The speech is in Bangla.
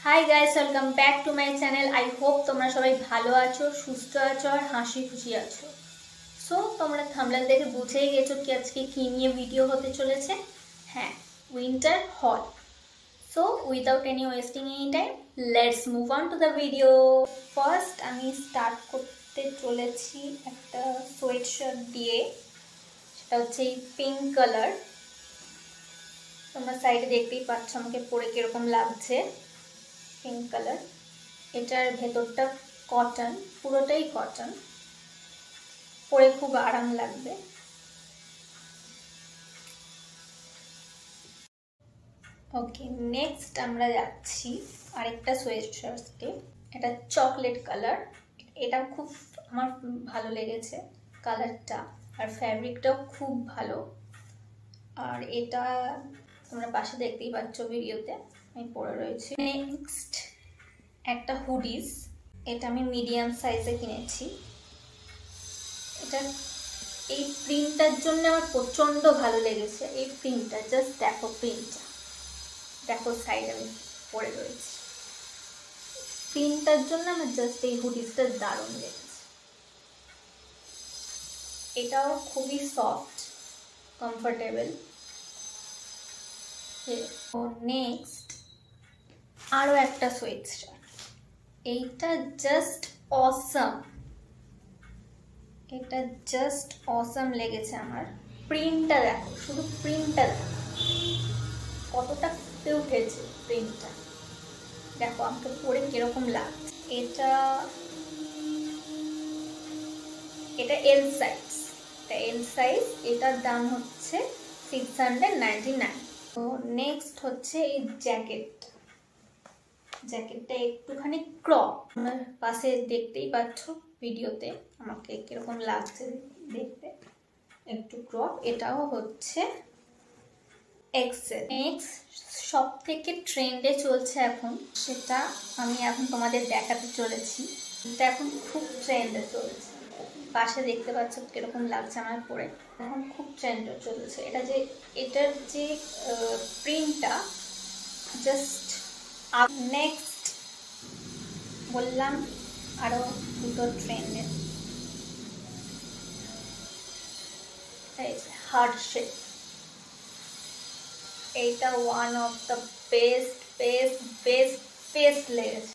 Hi guys, welcome back to my channel. I hope তোমরা সবাই ভালো আছো, সুস্থ আছো আর হাসি খুশি আছো। সো তোমরা থাম্বনেল দেখে বুঝেই গেছো কি আজকে কী নিয়ে ভিডিও হতে চলেছে। হ্যাঁ, উইন্টার হল। So without any wasting any time, let's move on to the video. First আমি স্টার্ট করতে চলেছি একটা সোয়েট শার্ট দিয়ে। সেটা হচ্ছে এই পিঙ্ক কালার। তোমরা সাইডে দেখতেই পাচ্ছ আমাকে পরে কীরকম লাগছে। পিঙ্ক কালার, এটার ভেতরটা কটন, পুরোটাই কটন, পরে খুব আরাম লাগবে। ওকে, নেক্সট আমরা যাচ্ছি আরেকটা সোয়েট শার্টে। এটা চকলেট কালার। এটা খুব আমার ভালো লেগেছে কালারটা, আর ফ্যাব্রিকটাও খুব ভালো। আর এটা তোমরা পাশে দেখতেই পাচ্ছ ভিডিওতে আমি পরে রয়েছি। নেক্সট একটা হুডিস, এটা আমি মিডিয়াম সাইজে কিনেছি। এটা এই প্রিন্টটার জন্য আমার প্রচণ্ড ভালো লেগেছে। এই প্রিন্টটা জাস্ট দেখো, প্রিন্টটা দেখো, সাইডে আমি পরে রয়েছি। প্রিন্টটার জন্য আমার জাস্ট এই হুডিসটা দারুণ লেগেছে। এটাও খুবই সফট, কমফোর্টেবল। ও নেক্সট আরও একটা সোয়েট শার্ট। এইটা জাস্ট অসাম, এটা জাস্ট অসাম লেগেছে আমার। প্রিন্টটা দেখো, শুধু প্রিন্টটা দেখো কতটা ফুটে উঠেছে। প্রিন্টটা দেখো আমাকে পরে কিরকম লাগছে। এটা এল সাইজ, এটার দাম হচ্ছে 699। তো নেক্সট হচ্ছে এই জ্যাকেটটা একটুখানি ক্রপ। আমার পাশে দেখতেই পাচ্ছ ভিডিওতে আমাকে কিরকম লাগছে দেখতে, একটু ক্রপ। এটাও হচ্ছে এক্সেল। নেক্সট সব থেকে ট্রেন্ডে চলছে এখন, সেটা আমি এখন তোমাদের দেখাতে চলেছি। এটা এখন খুব ট্রেন্ডে চলছে। পাশে দেখতে পাচ্ছ কিরকম লাগছে আমার পরে, এখন খুব ট্রেন্ডে চলছে। এটার যে প্রিন্টটা জাস্ট। নেক্সট বললাম আরো দুটো ট্রেন্ডে, হার্ট শেপ। এইটা ওয়ান অফ দ্য বেস্ট লেগেছে।